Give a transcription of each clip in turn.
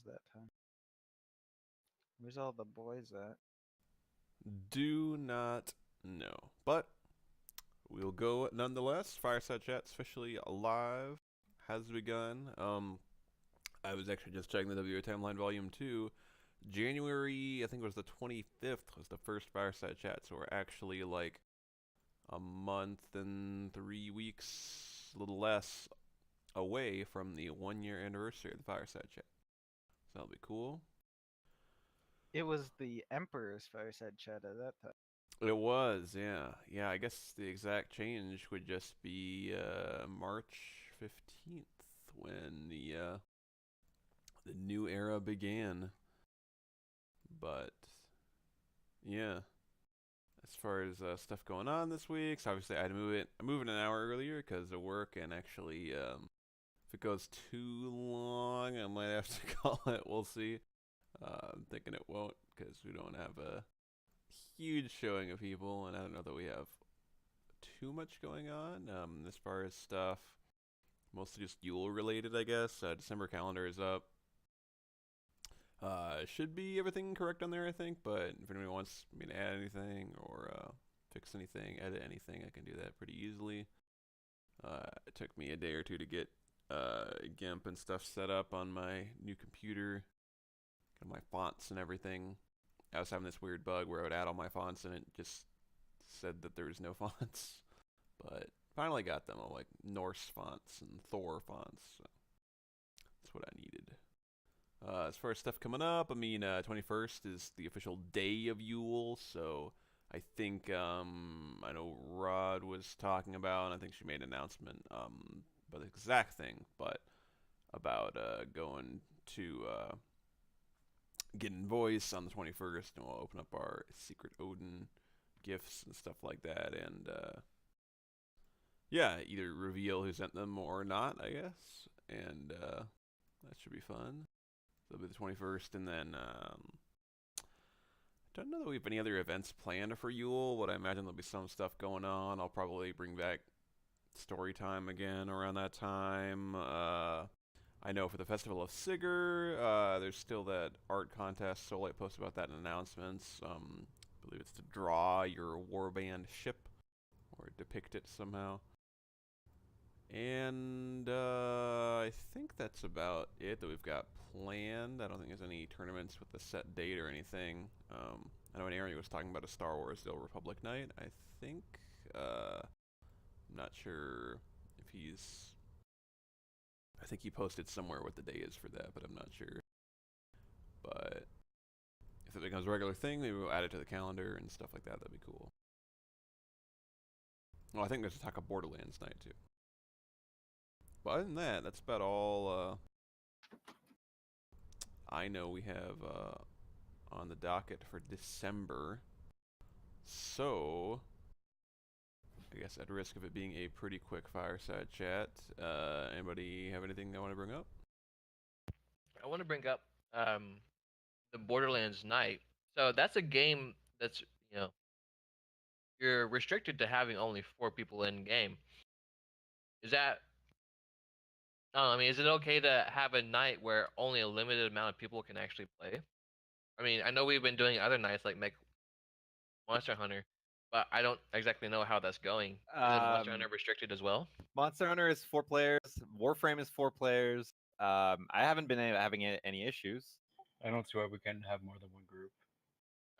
that time. Where's all the boys at? Do not know. But we'll go nonetheless. Fireside Chat's officially live. Has begun. I was actually just checking the WA Timeline Volume 2. January, I think it was the 25th, was the first Fireside Chat. So we're actually like a month and 3 weeks, a little less, away from the 1 year anniversary of the Fireside Chat. So that'll be cool. It was the Emperor's Fireside Chat at that time. It was, yeah. Yeah, I guess the exact change would just be March 15th when the new era began. But yeah, as far as stuff going on this week, so obviously I had to move it an hour earlier because of work, and actually if it goes too long, I might have to call it. We'll see. I'm thinking it won't because we don't have a huge showing of people, and I don't know that we have too much going on as far as stuff. Mostly just Yule related, I guess. December calendar is up. Should be everything correct on there, I think. But if anybody wants me to add anything or fix anything, edit anything, I can do that pretty easily. It took me a day or two to get GIMP and stuff set up on my new computer. Got my fonts and everything. I was having this weird bug where I would add all my fonts and it just said that there was no fonts. But finally got them, all like Norse fonts and Thor fonts. So that's what I needed. As far as stuff coming up, 21st is the official day of Yule, so I think, I know Rod was talking about, and I think she made an announcement, about the exact thing, but about going to getting voice on the 21st, and we'll open up our secret Odin gifts and stuff like that, and yeah, either reveal who sent them or not, I guess, and that should be fun. So it'll be the 21st, and then I don't know that we have any other events planned for Yule, but I imagine there'll be some stuff going on. I'll probably bring back story time again around that time. I know for the Festival of Sigurd, there's still that art contest. Solite posted about that in announcements. I believe it's to draw your warband ship or depict it somehow. And I think that's about it that we've got planned. I don't think there's any tournaments with a set date or anything. I know Aaron was talking about a Star Wars The Old Republic night. I think, I'm not sure if he's, I think he posted somewhere what the day is for that, but I'm not sure. But if it becomes a regular thing, maybe we'll add it to the calendar and stuff like that. That'd be cool. Well, I think there's a talk of Borderlands night too. But other than that, that's about all I know we have on the docket for December. So, I guess at risk of it being a pretty quick fireside chat, anybody have anything they want to bring up? I want to bring up the Borderlands Night. So that's a game that's you're restricted to having only 4 people in game. Is that is it okay to have a night where only a limited amount of people can actually play? I mean, I know we've been doing other nights like make Monster Hunter, but I don't exactly know how that's going. Is it Monster Hunter restricted as well? Monster Hunter is 4 players. Warframe is 4 players. I haven't been having any issues. I don't see why we can't have more than one group.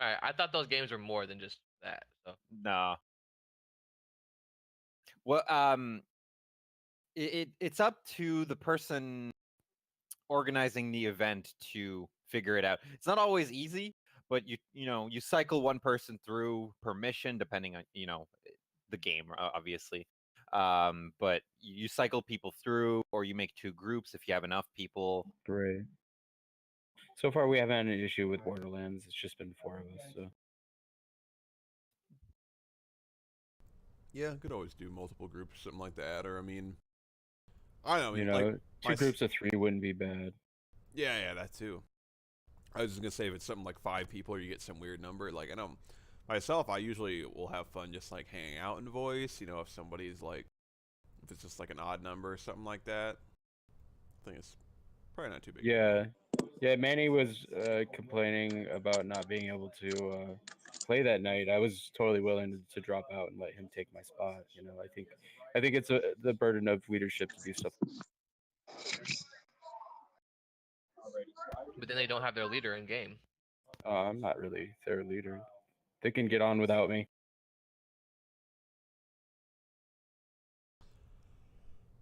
All right, I thought those games were more than just that. So no. Well, it's up to the person organizing the event to figure it out. It's not always easy, but you cycle one person through per mission, depending on the game, obviously. But you cycle people through, or you make 2 groups if you have enough people. Great. So far, we haven't had an issue with Borderlands. It's just been 4 of us. So. Yeah, could always do multiple groups, something like that. Or I don't know. Like 2 groups of 3 wouldn't be bad. Yeah, that too. I was just gonna say if it's something like 5 people, or you get some weird number. Like I know myself, I usually will have fun just like hanging out in voice. If somebody's like, if it's just like an odd number or something like that. I think it's probably not too big. Yeah, Yeah, Manny was complaining about not being able to play that night. I was totally willing to drop out and let him take my spot. I think it's the burden of leadership to do stuff. But then they don't have their leader in game. I'm not really their leader. They can get on without me.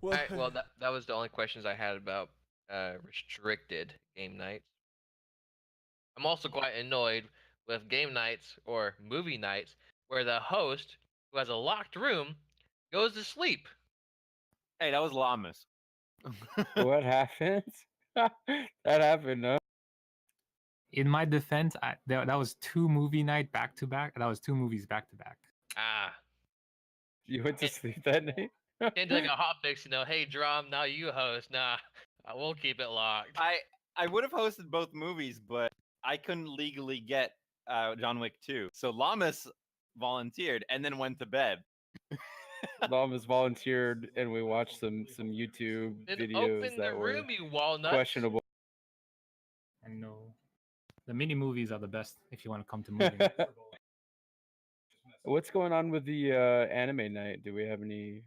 Well, Alright, well that was the only questions I had about restricted game nights. I'm also quite annoyed with game nights or movie nights where the host, who has a locked room, goes to sleep. Hey, that was Llamas. What happened? That happened, no? In my defense, that was 2 movie night back to back. That was 2 movies back to back. Ah, You went to sleep that night? can't do like a hot fix, hey Drum, now you host. Nah, I will keep it locked. I would have hosted both movies, but I couldn't legally get John Wick 2. So Llamas volunteered and then went to bed. Llamas volunteered, and we watched some YouTube Then videos open that the were room, you walnuts. questionable. I know. The mini movies are the best if you want to come to movie night. What's going on with the anime night? Do we have any?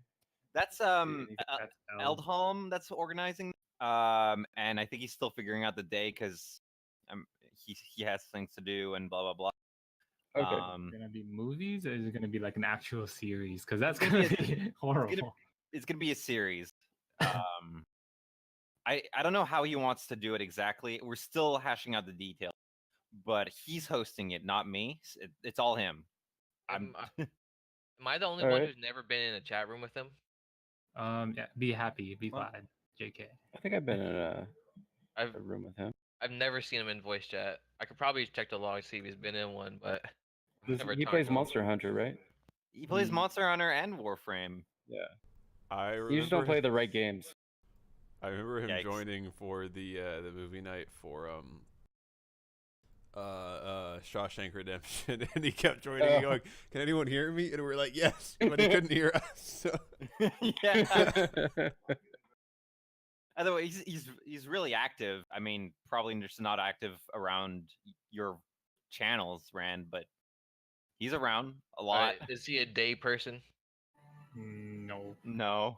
That's anything? That's L. Eldholm that's organizing. And I think he's still figuring out the day because he has things to do and blah blah blah. Okay. Is it gonna be movies or is it gonna be like an actual series? Because that's It's gonna gonna be horrible. It's gonna be a series. I don't know how he wants to do it exactly. We're still hashing out the details, but he's hosting it, not me. It's all him. Am I the only All one right. who's never been in a chat room with him? Yeah, be happy, be Well, glad, JK. I think I've been in a I've room with him. I've never seen him in voice chat. I could probably check the log, see if he's been in one, but never He talked plays to him. Monster Hunter, right? He plays Monster Hunter and Warframe. Yeah. I You just don't remember play the right games. I remember him Yikes. joining for the movie night for Shawshank Redemption, and he kept joining and going, "Can anyone hear me?" And we're like, "Yes," but he couldn't hear us. So. Yeah. Otherwise, he's really active. I mean, probably just not active around your channels, Rand, but he's around a lot. Alright, is he a day person? No. No.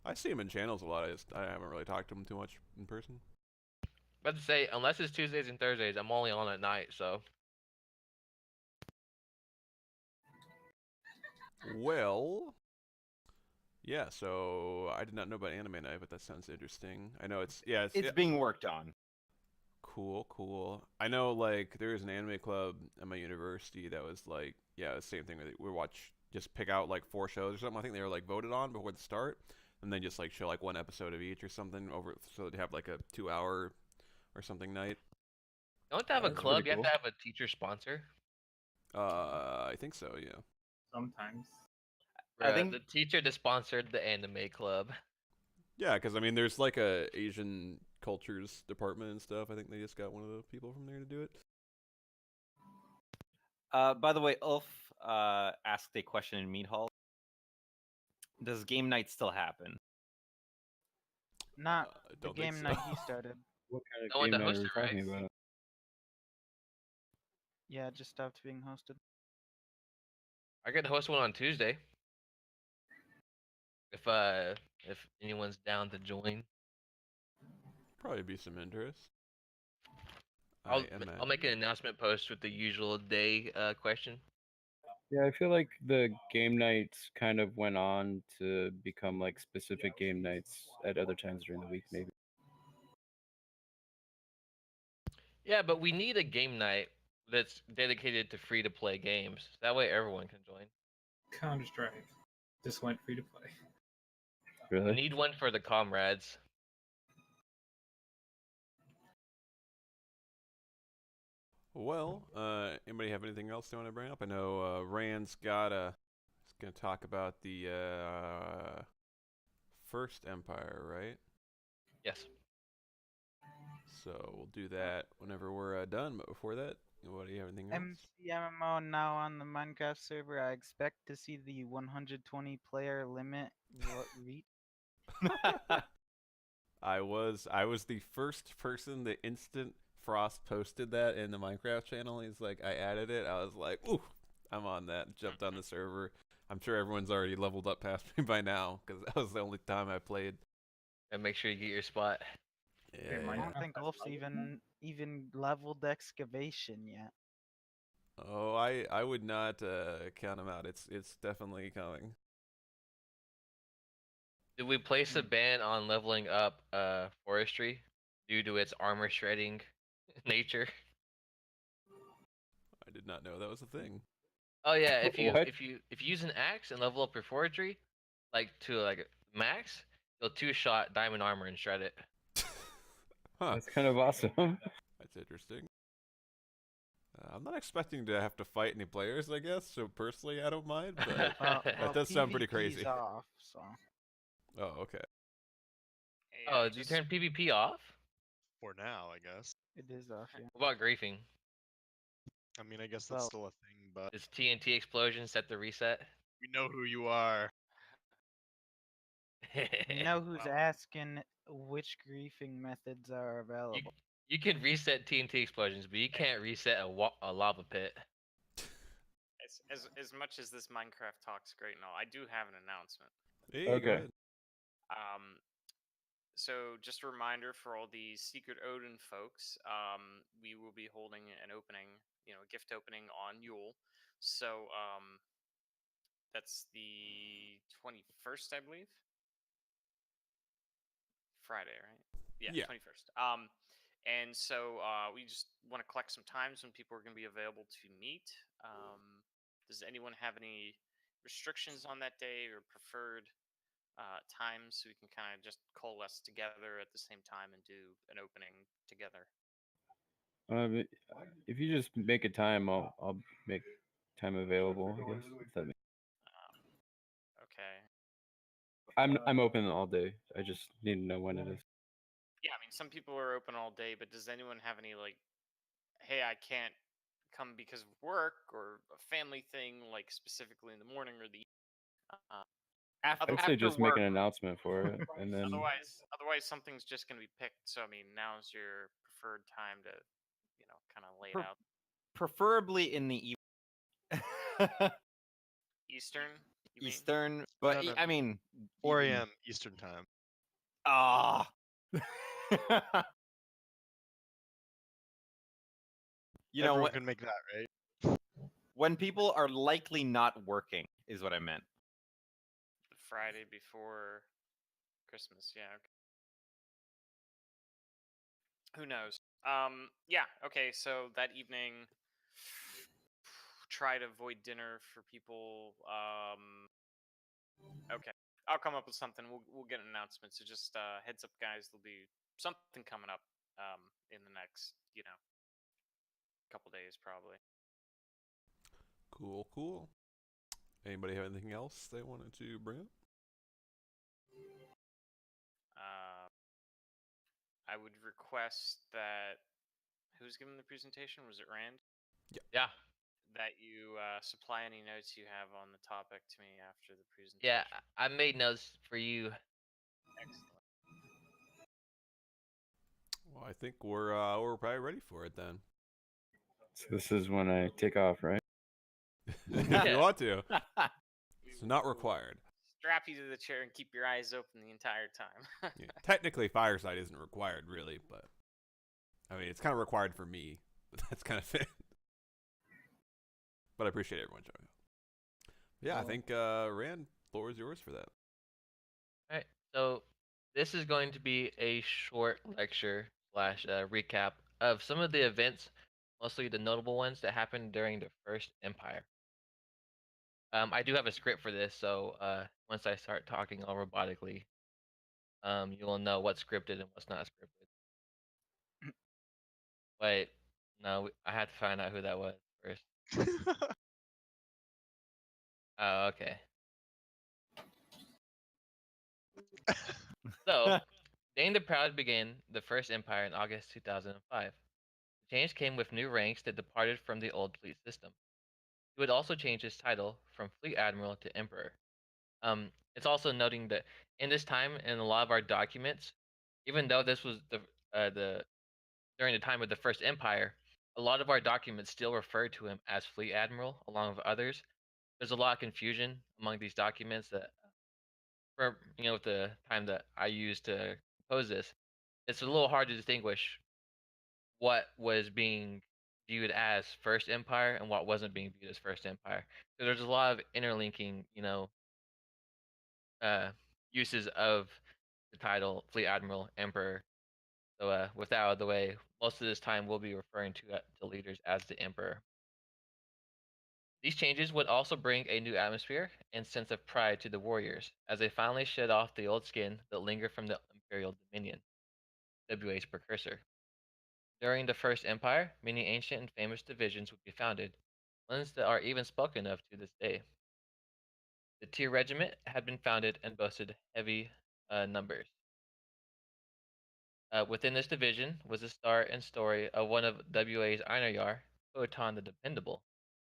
I see him in channels a lot. I haven't really talked to him too much in person. About to say, unless it's Tuesdays and Thursdays, I'm only on at night, so. Well, yeah. So I did not know about Anime Night, but that sounds interesting. I know it's It's being worked on. cool. I know like there is an anime club at my university that was like the same thing. We just pick out like 4 shows or something. I think they were like voted on before the start, and then just like show like 1 episode of each or something over, so they have like a 2-hour or something night. Don't have to have a That's club, pretty you have cool. to have a teacher sponsor. I think so. Yeah. Sometimes. I think- the teacher that sponsored the anime club. Yeah, because I mean, there's like a Asian cultures department and stuff. I think they just got one of the people from there to do it. By the way, Ulf asked a question in Meat Hall. Does game night still happen? Not the Don't think game so. night he started. What kind No one of to game night host are we it, right? talking about? Yeah, it just stopped being hosted. I could host one on Tuesday. If anyone's down to join. Probably be some interest. I'll make an announcement post with the usual day question. Yeah, I feel like the game nights kind of went on to become like specific game nights at other times during the week, maybe. Yeah, but we need a game night that's dedicated to free to play games. That way everyone can join. Counter Strike just went free to play. We Really? need one for the comrades. Well, anybody have anything else they want to bring up? I know Rand's gonna talk about the First Empire, right? Yes. So we'll do that whenever we're done. But before that, what do you have anything else? MCMMO now on the Minecraft server. I expect to see the 120 player limit reach. I was the first person the instant Frost posted that in the Minecraft channel. He's like, I added it. I was like, ooh, I'm on that. Jumped on the server. I'm sure everyone's already leveled up past me by now because that was the only time I played. And make sure you get your spot. Yeah, I yeah. don't think Ulf's even leveled excavation yet. Oh, I would not count him out. It's definitely coming. Did we place a ban on leveling up forestry due to its armor shredding nature? I did not know that was a thing. Oh yeah, if you What? if you if you use an axe and level up your forestry, like to like max, you'll two-shot diamond armor and shred it. Huh. That's kind of awesome. That's interesting. I'm not expecting to have to fight any players, I guess. So personally, I don't mind, but that does sound pretty PvP's crazy. off, so Oh, okay. Oh, did you turn PvP off? For now, I guess. it is off. Yeah. What about griefing? I mean, I guess that's Well- still a thing, but Is TNT explosion set the reset? we know who you are. We know who's asking which griefing methods are you, available. you can reset TNT explosions, but you can't reset a lava pit. As much as this Minecraft talk's great and all, I do have an announcement. Hey, go Okay. ahead. So just a reminder for all the Secret Odin folks, we will be holding an opening, a gift opening on Yule. So that's the 21st, I believe. Friday, right? Yeah. 21st. And so we just want to collect some times when people are going to be available to meet. Does anyone have any restrictions on that day or preferred times so we can kind of just coalesce together at the same time and do an opening together? If you just make a time, I'll make time available. I guess. If that makes... Okay. I'm open all day. I just need to know when it is. Yeah, I mean, some people are open all day, but does anyone have any like, hey, I can't come because of work or a family thing, like specifically in the morning or the I'd say after just work? make an announcement for it, and then Otherwise, something's just going to be picked. So I mean, now's your preferred time to, kind of lay it out. Preferably in the Eastern. You mean? Eastern, but No, no. I mean 4 even- a.m. Eastern time. Ah. You know Everyone what? can make that, right? When people are likely not working is what I meant. The Friday before Christmas. Yeah. Okay. Who knows? Yeah. Okay. So that evening, try to avoid dinner for people. Okay. I'll come up with something. We'll get an announcement. So just heads up, guys. There'll be something coming up in the next couple days probably. Cool, cool. Anybody have anything else they wanted to bring up? I would request that who's giving the presentation? Was it Rand? Yeah. That you supply any notes you have on the topic to me after the presentation. Yeah, I made notes for you. Excellent. Well, I think we're probably ready for it then. so this is when I take off, right? If you want to, it's not required. Strap you to the chair and keep your eyes open the entire time. Yeah, technically, Fireside isn't required, really, but I mean, it's kind of required for me. But that's kind of it. But I appreciate everyone showing up. Yeah, I think Rand, floor is yours for that. All right. So this is going to be a short lecture slash recap of some of the events, mostly the notable ones that happened during the First Empire. I do have a script for this, so once I start talking all robotically, you will know what's scripted and what's not scripted. Wait, no, I had to find out who that was first. Oh, okay. So, Dane the Proud began the First Empire in August 2005. The change came with new ranks that departed from the old fleet system. He would also change his title from Fleet Admiral to Emperor. It's also noting that in this time, in a lot of our documents, Even though this was the during the time of the First Empire, a lot of our documents still refer to him as Fleet Admiral, along with others. There's a lot of confusion among these documents that, for the time that I used to compose this, it's a little hard to distinguish what was being viewed as First Empire and what wasn't being viewed as First Empire. So there's a lot of interlinking, uh, uses of the title Fleet Admiral, Emperor. So with that out of the way, most of this time we'll be referring to leaders as the Emperor. These changes would also bring a new atmosphere and sense of pride to the warriors, as they finally shed off the old skin that lingered from the Imperial Dominion, WA's precursor. During the First Empire, many ancient and famous divisions would be founded, ones that are even spoken of to this day. The Tier Regiment had been founded and boasted heavy numbers. Within this division was the start and story of one of WA's Einarjar, Khotan the Dependable,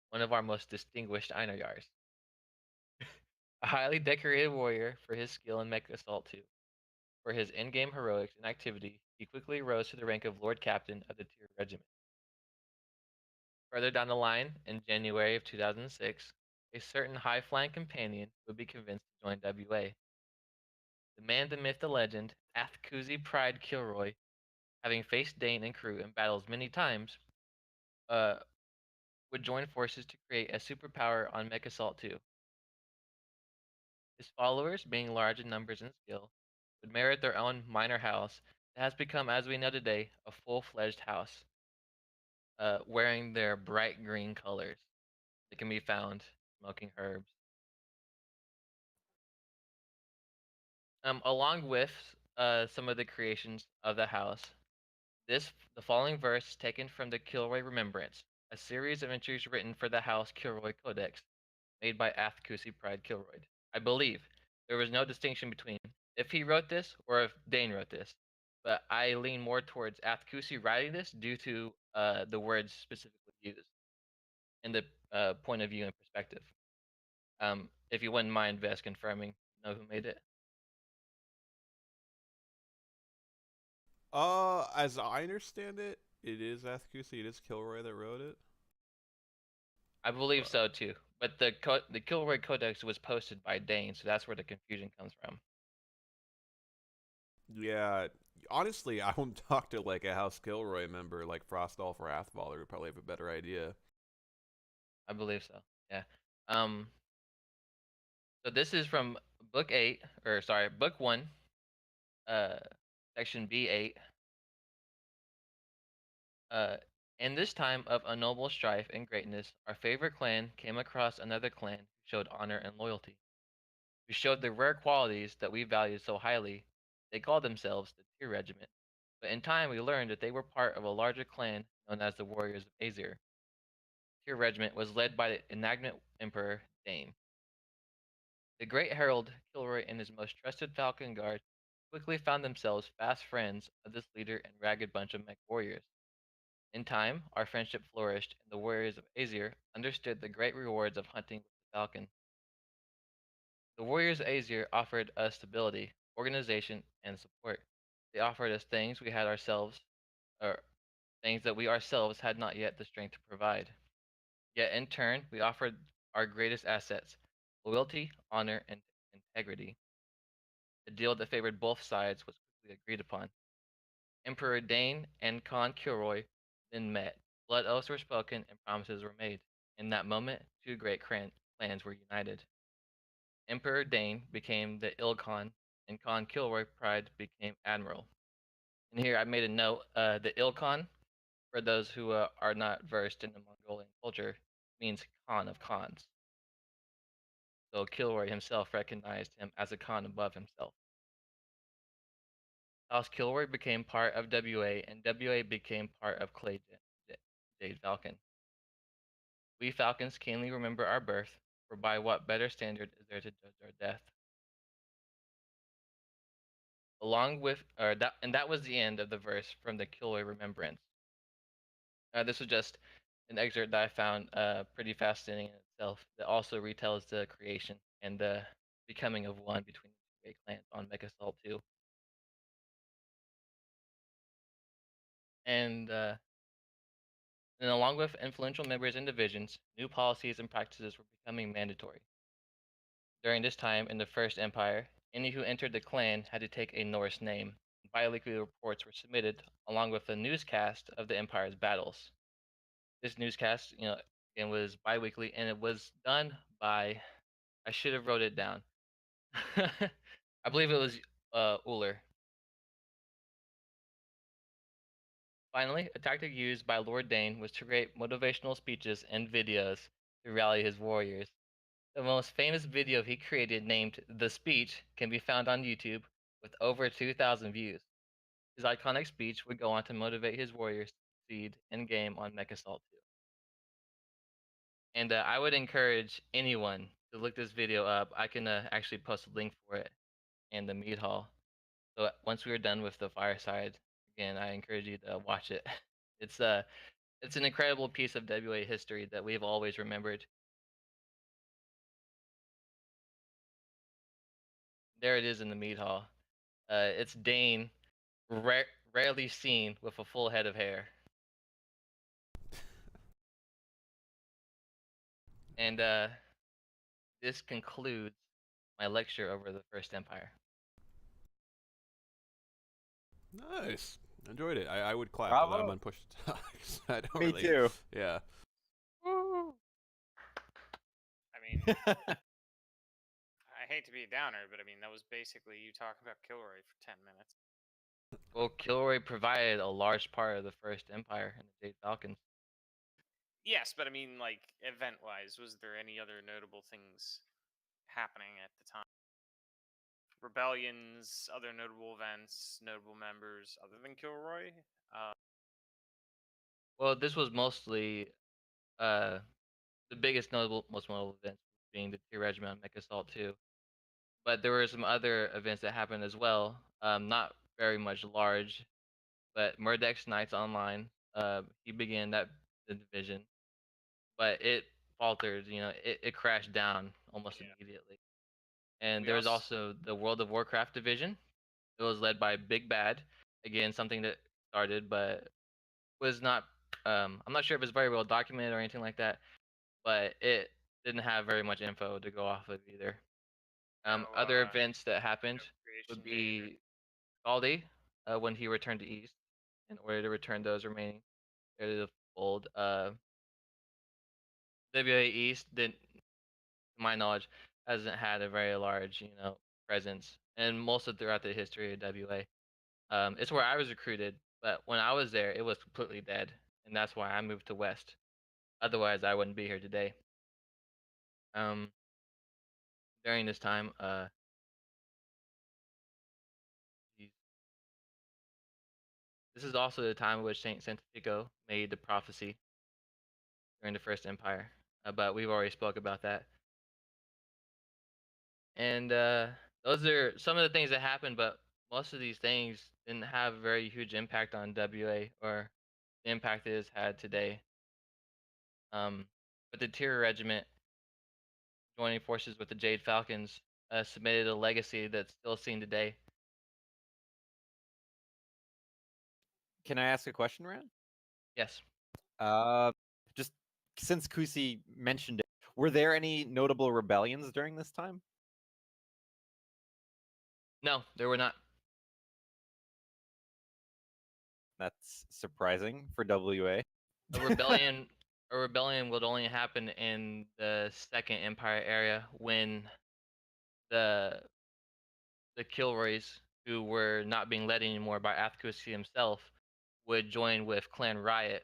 one of our most distinguished Einarjars. A highly decorated warrior for his skill in Mech Assault 2. For his in-game heroics and activity, he quickly rose to the rank of Lord Captain of the Tier Regiment. Further down the line, in January of 2006, a certain high-flying companion would be convinced to join WA. The man, the myth, the legend, Athkuzi Pride Kilroy, having faced Dane and crew in battles many times, uh, would join forces to create a superpower on Mech Assault 2. His followers, being large in numbers and skill, would merit their own minor house that has become, as we know today, a full-fledged house, wearing their bright green colors that can be found smoking herbs. Along with some of the creations of the house, the following verse is taken from the Kilroy Remembrance, a series of entries written for the House Kilroy Codex, made by Athkusi Pride Kilroy. I believe there was no distinction between if he wrote this or if Dane wrote this, but I lean more towards Athkusi writing this due to the words specifically used and the point of view and perspective. If you wouldn't mind, Vest, confirming, know who made it? As I understand it, it is Athkusi, it is Kilroy that wrote it. I believe so too. But the Kilroy Codex was posted by Dane, so that's where the confusion comes from. Yeah, honestly, I won't talk to like a House Kilroy member like Frostolf or Athval, who would probably have a better idea. I believe so. Yeah. Um. So this is from Book 1, uh, Section B8. Uh, in this time of unnoble strife and greatness, our favorite clan came across another clan who showed honor and loyalty, who showed the rare qualities that we valued so highly. They called themselves the Tyr Regiment, but in time we learned that they were part of a larger clan known as the Warriors of Aesir. Tyr Regiment was led by the inaugurate Emperor Dane. The great herald, Kilroy, and his most trusted falcon guard quickly found themselves fast friends of this leader and ragged bunch of mech warriors. In time, our friendship flourished, and the warriors of Aesir understood the great rewards of hunting with the falcon. The warriors of Aesir offered us stability, organization, and support. They offered us things we had ourselves, or things that we ourselves had not yet the strength to provide. Yet in turn, we offered our greatest assets: loyalty, honor, and integrity. A deal that favored both sides was quickly agreed upon. Emperor Dane and Khan Kilroy then met. Blood oaths were spoken and promises were made. In that moment, two great clans were united. Emperor Dane became the Ilkhan, and Khan Kilroy Pride became Admiral. And here I made a note, the Ilkhan, for those who are not versed in the Mongolian culture, means Khan of Khans. So Kilroy himself recognized him as a Khan above himself. House Kilroy became part of WA, and WA became part of Clay Jade Falcon. We Falcons keenly remember our birth, for by what better standard is there to judge our death? Along with, that was the end of the verse from the Kilroy Remembrance. This was just an excerpt that I found pretty fascinating in itself. That also retells the creation and the becoming of one between the two great clans on Mech Assault 2. and along with influential members and divisions, new policies and practices were becoming mandatory. During this time in the First Empire, any who entered the clan had to take a Norse name. Bi-weekly reports were submitted along with a newscast of the Empire's battles. This newscast, again was bi-weekly, and it was done by, I should have wrote it down. I believe it was Uller. Finally, a tactic used by Lord Dane was to create motivational speeches and videos to rally his warriors. The most famous video he created, named The Speech, can be found on YouTube with over 2,000 views. His iconic speech would go on to motivate his warriors to succeed in game on Mech Assault 2. And I would encourage anyone to look this video up. I can actually post a link for it in the meat hall. So once we are done with the Fireside, again, I encourage you to watch it. It's an incredible piece of WA history that we've always remembered. There it is in the meat hall. It's Dane, rarely seen with a full head of hair. And this concludes my lecture over the First Empire. Nice. Enjoyed it. I would clap, but I'm Bravo. on push to talk. I don't Me really. too. Yeah. I mean, I hate to be a downer, but I mean that was basically you talking about Kilroy for 10 minutes. Well, Kilroy provided a large part of the First Empire and the Jade Falcons. Yes, but I mean, like event-wise, was there any other notable things happening at the time? Rebellions, other notable events, notable members other than Kilroy? Well, this was mostly the biggest most notable events being the Tier Regiment on Mech Assault 2. But there were some other events that happened as well. Not very much large, but Murdex Knights Online. He began the division, but it faltered. It crashed down almost immediately. And We there was also- also the World of Warcraft division. It was led by Big Bad. Again, something that started, but was not. I'm not sure if it's very well documented or anything like that, but it didn't have very much info to go off of either. No, Other events that happened Creation would Date or- be Scaldi when he returned to East in order to return those remaining there to the fold. WA East didn't, to my knowledge, hasn't had a very large, presence, and most of throughout the history of WA. It's where I was recruited, but when I was there, it was completely dead, and that's why I moved to West. Otherwise, I wouldn't be here today. During this time, this is also the time in which Saint Santifico made the prophecy during the First Empire, but we've already spoke about that. And those are some of the things that happened, but most of these things didn't have a very huge impact on WA or the impact it has had today. But the Tier Regiment, joining forces with the Jade Falcons, submitted a legacy that's still seen today. Can I ask a question, Rand? Yes. Just since Kusi mentioned it, were there any notable rebellions during this time? No, there were not. That's surprising for WA. A rebellion would only happen in the Second Empire area when the Kilroys, who were not being led anymore by Athkusi himself, would join with Clan Riot.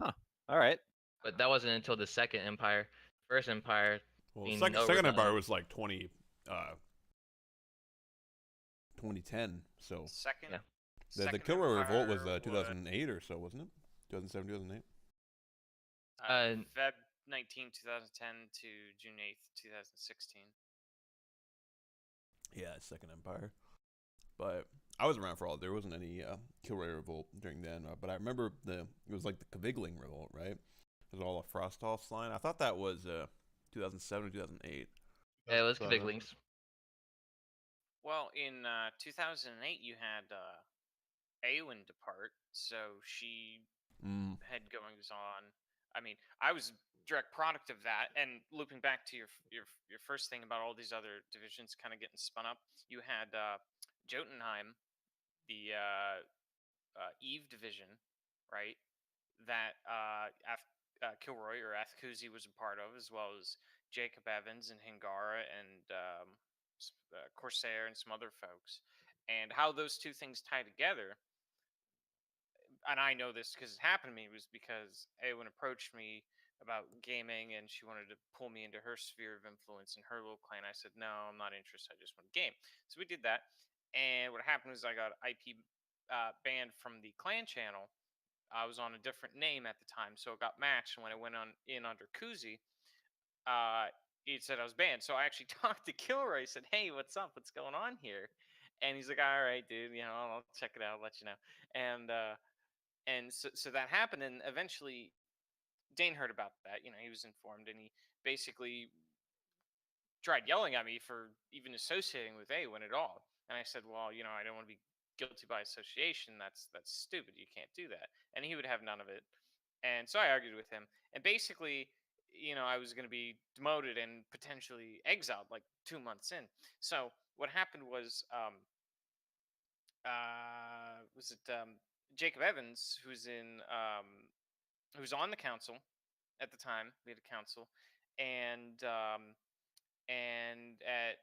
Huh. All right. But that wasn't until the Second Empire. First Empire. Well, being second, no second rebellion. Empire was like 2010. So Second. Yeah. the Second Kilroy Revolt was Empire 2008 or so, wasn't it? 2007, 2008. Feb 19, 2010 to June 8th, 2016. Yeah, Second Empire. But I was around for all. There wasn't any Kilroy Revolt during then. But I remember it was like the Kavigling Revolt, right? It was all a Frosthoff line. I thought that was 2007 or 2008. Yeah, it was Kviglings. Well, in 2008, you had Awen depart, so she Mm. had goings on. I mean, I was direct product of that. And looping back to your first thing about all these other divisions kind of getting spun up, you had Jotunheim, the Eve division, right? That Kilroy or Athkuzi was a part of, as well as Jacob Evans and Hingara and Corsair and some other folks. And how those two things tie together, and I know this because it happened to me, was because Awen approached me about gaming and she wanted to pull me into her sphere of influence in her little clan. I said, no, I'm not interested. I just want to game. So we did that. And what happened was I got IP banned from the clan channel. I was on a different name at the time, so it got matched. And when I went on in under Kuzi, it said I was banned. So I actually talked to Kilroy. Said, "Hey, what's up? What's going on here?" And he's like, "All right, dude. You know, I'll check it out. Let you know." And so that happened, and eventually Dane heard about that. You know, he was informed, and he basically tried yelling at me for even associating with Awen at all. And I said, well, you know, I don't want to be guilty by association. That's stupid. You can't do that. And he would have none of it. And so I argued with him. And basically, you know, I was going to be demoted and potentially exiled like 2 months in. So what happened was Jacob Evans, who's on the council at the time. We had a council, and at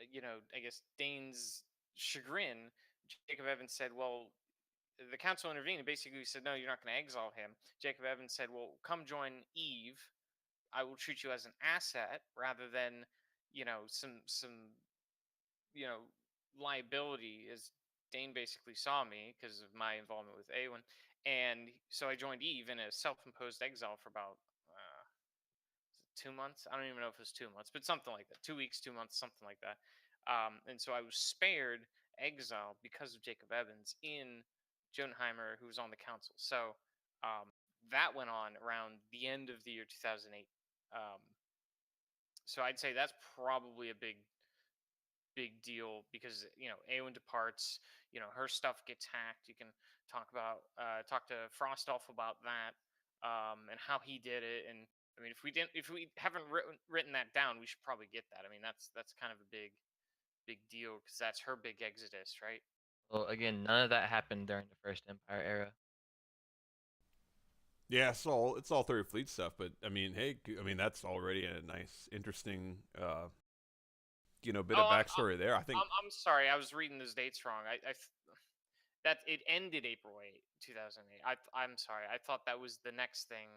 I guess Dane's chagrin, Jacob Evans said, "Well, the council intervened and basically said, no, you're not going to exile him." Jacob Evans said, "Well, come join Eve. I will treat you as an asset rather than, some liability." As Dane basically saw me because of my involvement with Awen, and so I joined Eve in a self-imposed exile for about 2 months. I don't even know if it was 2 months, but something like that. 2 weeks, 2 months, something like that. And so I was spared exile because of Jacob Evans in Jotunheimer, who was on the council. So that went on around the end of the year 2008. Um, so I'd say that's probably a big deal because Awen departs. Her stuff gets hacked. You can talk to Frostolf about that, and how he did it. And I mean, if we haven't written that down, we should probably get that. I mean, that's kind of a big deal because that's her big exodus, right? Well, again, none of that happened during the First Empire era. Yeah, it's all Third Fleet stuff, but I mean, hey, I mean that's already a nice, interesting, bit of backstory there. I think I'm sorry, I was reading those dates wrong. That it ended April 8, 2008. I'm sorry, I thought that was the next thing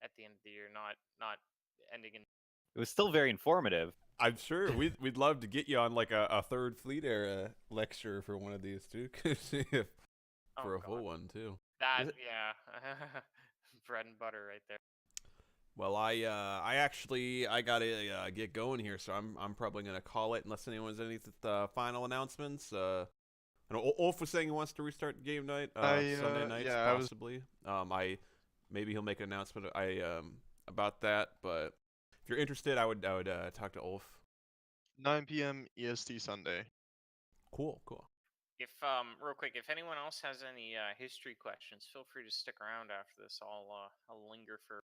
at the end of the year, not ending in. It was still very informative. I'm sure we'd love to get you on like a Third Fleet era lecture for one of these too, for a full one too. That yeah, bread and butter right there. Well, I gotta get going here, so I'm probably gonna call it unless anyone has any final announcements. I know Ulf was saying he wants to restart game night Sunday nights possibly. Maybe he'll make an announcement about that, but if you're interested, I would talk to Ulf. 9 p.m. EST Sunday. Cool. If real quick, if anyone else has any history questions, feel free to stick around after this. I'll linger for.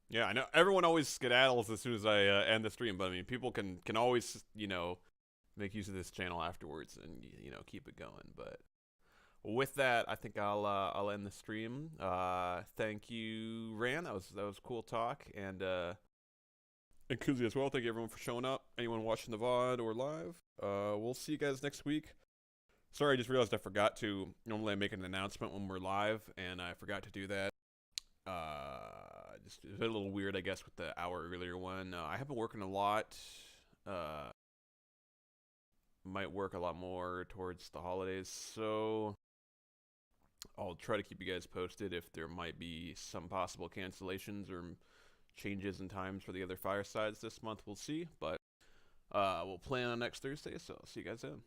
Yeah, I know everyone always skedaddles as soon as I end the stream, but I mean, people can always make use of this channel afterwards and keep it going. But with that, I think I'll end the stream. Thank you, Ran. That was cool talk, and Kuzi as well. Thank you everyone for showing up. Anyone watching the VOD or live. We'll see you guys next week. Sorry, I just realized I forgot to. Normally I make an announcement when we're live, and I forgot to do that. Just a little weird, I guess, with the hour earlier one. I have been working a lot. Might work a lot more towards the holidays, so I'll try to keep you guys posted if there might be some possible cancellations or changes in times for the other Firesides this month. We'll see, but we'll plan on next Thursday, so I'll see you guys then.